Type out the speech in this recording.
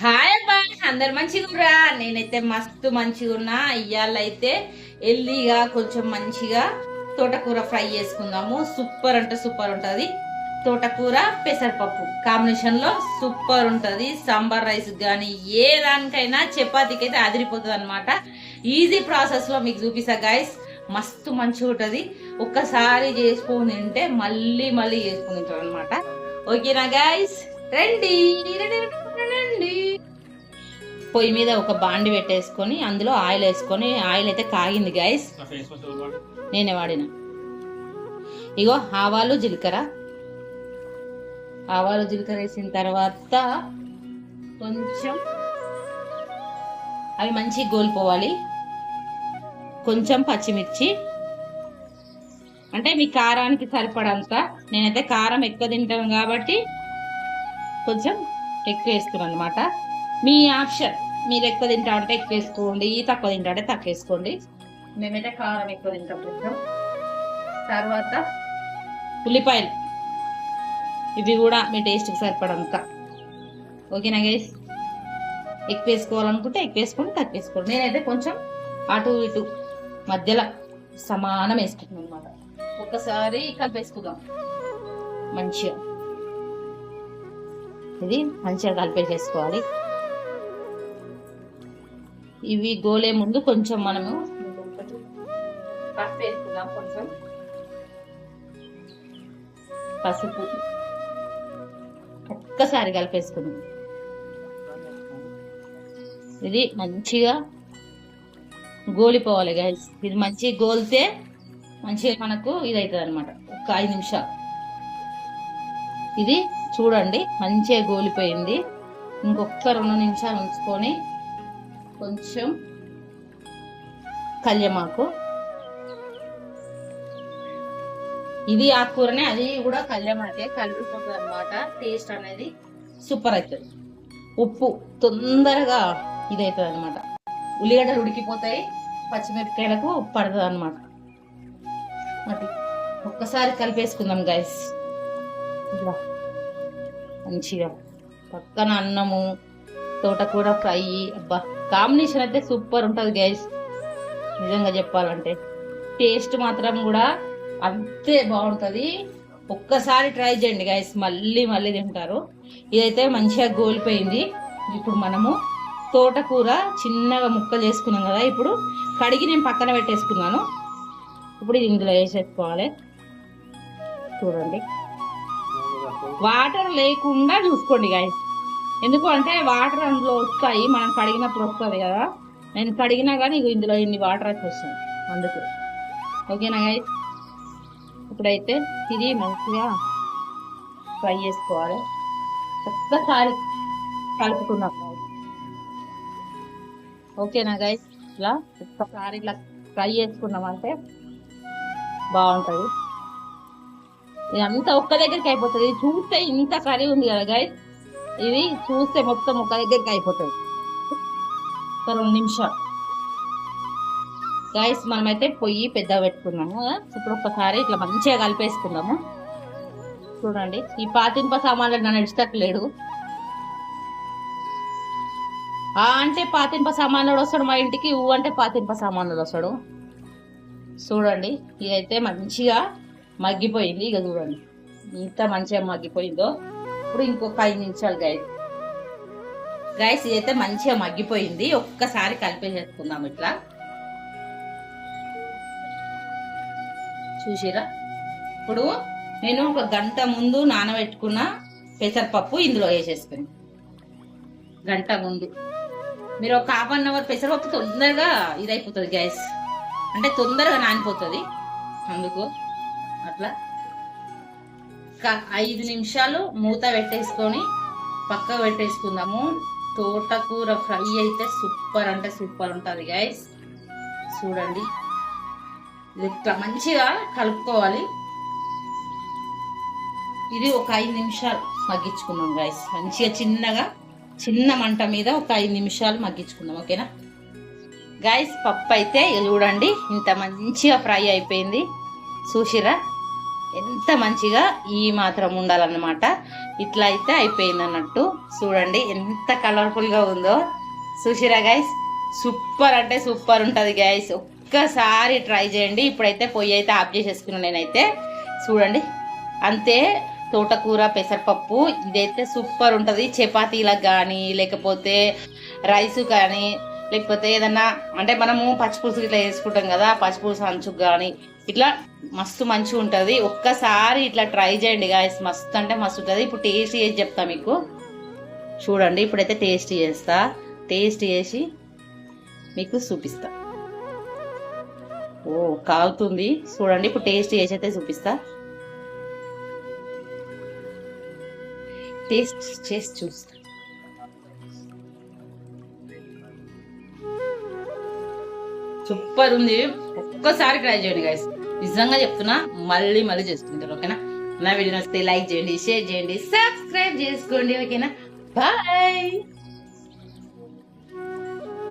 Hi అబ్బా, అందరు మంచిగా ఉన్నా. నేనైతే మస్తు మంచిగా ఉన్నా. ఇవాళ అయితే ఎల్లిగా కొంచెం మంచిగా తోటకూర ఫ్రై చేసుకుందాము. సూపర్ అంటే సూపర్ ఉంటుంది. తోటకూర పెసరపప్పు కాంబినేషన్ లో సూపర్ ఉంటుంది. సాంబార్ రైస్ కానీ ఏ దానికైనా చపాతీకి అయితే అదిరిపోతుంది అనమాట. ఈజీ ప్రాసెస్ లో మీకు చూపిస్తా గైస్. మస్తు మంచిగా ఉంటుంది. ఒక్కసారి చేసుకొని తింటే మళ్ళీ మళ్ళీ చేసుకుని తింటారు అనమాట. ఓకేనా గైస్, రండి రండి. పొయ్యి మీద ఒక బాండి పెట్టేసుకొని అందులో ఆయిల్ వేసుకొని, ఆయిల్ అయితే కాగింది గైస్. నేనే వాడిన. ఇగో ఆవాలు జీలకర్ర వేసిన తర్వాత కొంచెం అవి మంచిగా గోలిపోవాలి. కొంచెం పచ్చిమిర్చి, అంటే మీ కారానికి సరిపడంత. నేనైతే కారం ఎక్కువ తింటాను కాబట్టి కొంచెం ఎక్కువ వేస్తున్నాను అనమాట. మీ ఆప్షన్, మీరు ఎక్కువ తింటా అంటే ఎక్కువ వేసుకోండి, తక్కువ తింటా అంటే తక్కువ వేసుకోండి. మేమైతే కారం ఎక్కువ తింటాం కొంచెం. తర్వాత ఉల్లిపాయలు, ఇవి కూడా మీ టేస్ట్కి సరిపడంత. ఓకేనా గైస్, ఎక్కువ వేసుకోవాలనుకుంటే ఎక్కువ వేసుకోండి, తక్కువ వేసుకోండి. నేనైతే కొంచెం అటు ఇటు మధ్యలో సమానం వేసుకుంటున్నాను అనమాట. ఒక్కసారి కలిపేసుకుందాం మంచిగా. ఇది మంచిగా కలిపేసేసుకోవాలి. ఇవి గోలే ముందు కొంచెం మనము పసుపు వేసుకుందాం. కొంచెం పసుపు ఒక్కసారి కలిపేసుకుందాం. ఇది మంచిగా గోలిపోవాలి గైస్. ఇది మంచిగా గోలితే మంచిగా మనకు ఇది అవుతుంది అనమాట. ఒక 5 నిమిషాలు. ఇది చూడండి మంచిగా గోలిపోయింది. ఇంకొక 2 నిమిషాలు ఉంచుకొని కొంచెం కళ్యమాకు, ఇది ఆకుకూరనే, అది కూడా కళ్యమాకే కలిపిపోతుంది అనమాట. టేస్ట్ అనేది సూపర్ అవుతుంది. ఉప్పు తొందరగా ఇది అవుతుంది అనమాట. ఉల్లిగడ్డలు ఉడికిపోతాయి, పచ్చిమిరపకాయలకు పడుతుంది అనమాట. అది ఒక్కసారి కలిపేసుకుందాం గైస్. ఇలా మంచిగా పక్కన అన్నము, తోటకూర ఫ్రై. అబ్బా, కాంబినేషన్ అయితే సూపర్ ఉంటుంది గైస్. నిజంగా చెప్పాలంటే టేస్ట్ మాత్రం కూడా అంతే బాగుంటుంది. ఒక్కసారి ట్రై చేయండి గైస్, మళ్ళీ మళ్ళీ తింటారు. ఇదైతే మంచిగా గోలిపోయింది. ఇప్పుడు మనము తోటకూర చిన్నగా ముక్కలు చేసుకున్నాం కదా, ఇప్పుడు కడిగి నేను పక్కన పెట్టేసుకున్నాను. ఇప్పుడు ఇది ఇందులో వేసేసుకోవాలి. చూడండి, వాటర్ లేకుండా చూసుకోండి గైస్. ఎందుకు అంటే వాటర్ అందులో వస్తాయి, మనం కడిగినప్పుడు వస్తుంది కదా. నేను కడిగినా కానీ ఇందులో ఇన్ని వాటర్ అయితే వస్తాయి అందుకు. ఓకేనా గైస్, ఇప్పుడైతే ఇది మంచిగా ఫ్రై చేసుకోవాలి. ఒక్కసారి కలుపుకున్నాం. ఓకేనా గైస్, ఇలా ఒక్కసారి ఇట్లా ఫ్రై చేసుకున్నామంటే బాగుంటుంది. ఇదంతా ఒక్క దగ్గరికి అయిపోతుంది. చూస్తే ఇంత కర్రీ ఉంది కదా గైస్, ఇది చూస్తే మొత్తం ఒక దగ్గరికి అయిపోతుంది. 2 నిమిషాలు గైస్. మనమైతే పొయ్యి పెద్ద పెట్టుకున్నాము. ఇప్పుడు ఒక్కసారి ఇట్లా మంచిగా కలిపేసుకుందాము. చూడండి, ఈ పాతింప సామాన్లు నన్ను నడిచేటట్లేడు. అంటే పాతింప సామాన్లు వస్తాడు మా ఇంటికి, అంటే పాతింప సామాన్లు వస్తాడు. చూడండి, ఇదైతే మంచిగా మగ్గిపోయింది. ఇక చూడండి ఇంత మంచిగా మగ్గిపోయిందో. ఇప్పుడు ఇంకొక 5 నిమిషాలు గైస్ ఇదైతే మంచిగా మగ్గిపోయింది. ఒక్కసారి కలిపేసేసుకుందాం ఇట్లా. చూసిరా, ఇప్పుడు నేను ఒక గంట ముందు నానబెట్టుకున్న పెసరపప్పు ఇందులో వేసేసుకుని. గంట ముందు మీరు ఒక 1/2 అవర్ పెసరపప్పు తొందరగా ఇదైపోతుంది గైస్, అంటే తొందరగా నానిపోతుంది. అందుకు అట్లా 5 నిమిషాలు మూత పెట్టేసుకొని పక్క పెట్టేసుకుందాము. తోటకూర ఫ్రై అయితే సూపర్ అంటే సూపర్ ఉంటుంది గైస్. చూడండి, ఇది ఇట్లా మంచిగా కలుపుకోవాలి. ఇది ఒక 5 నిమిషాలు మగ్గించుకున్నాం గైస్. మంచిగా చిన్న మంట మీద ఒక 5 నిమిషాలు మగ్గించుకున్నాం. ఓకేనా గైస్, పప్పు అయితే చూడండి ఇంత మంచిగా ఫ్రై అయిపోయింది. చూసిరా ఎంత మంచిగా ఈ మాత్రం ఉండాలన్నమాట. ఇట్లా అయితే అయిపోయింది అన్నట్టు. చూడండి ఎంత కలర్ఫుల్గా ఉందో. చూసిరా గైస్, సూపర్ అంటే సూపర్ ఉంటుంది గైస్. ఒక్కసారి ట్రై చేయండి. ఇప్పుడైతే పొయ్యి అయితే ఆఫ్ చేసేసుకున్నాను నేనైతే. చూడండి అంతే, తోటకూర పెసరపప్పు ఇదైతే సూపర్ ఉంటుంది. చపాతీలకు కానీ లేకపోతే రైసు కానీ లేకపోతే ఏదన్నా అంటే మనము పచ్చిపులుసు ఇట్లా వేసుకుంటాం కదా, పచ్చిపులుసు అంచుకు కానీ ఇట్లా మస్తు మంచిగా ఉంటుంది. ఒక్కసారి ఇట్లా ట్రై చేయండి గాయస్, మస్తు అంటే మస్తు ఉంటుంది. ఇప్పుడు టేస్ట్ చేసి చెప్తా మీకు. చూడండి ఇప్పుడైతే టేస్ట్ చేస్తా, టేస్ట్ చేసి మీకు చూపిస్తా. ఓ కాలుతుంది చూడండి. ఇప్పుడు టేస్ట్ చేసి అయితే చూపిస్తా. టేస్ట్ చేసి చూస్తా. సూపర్ ఉంది. ఒక్కసారి ట్రై చేయండి గైస్, నిజంగా చెప్తున్నా. మళ్ళీ మళ్ళీ చేసుకుంటారు. ఓకేనా? నా వీడియో నచ్చితే లైక్ చేయండి, షేర్ చేయండి, సబ్స్క్రైబ్ చేసుకోండి. ఓకేనా? బాయ్.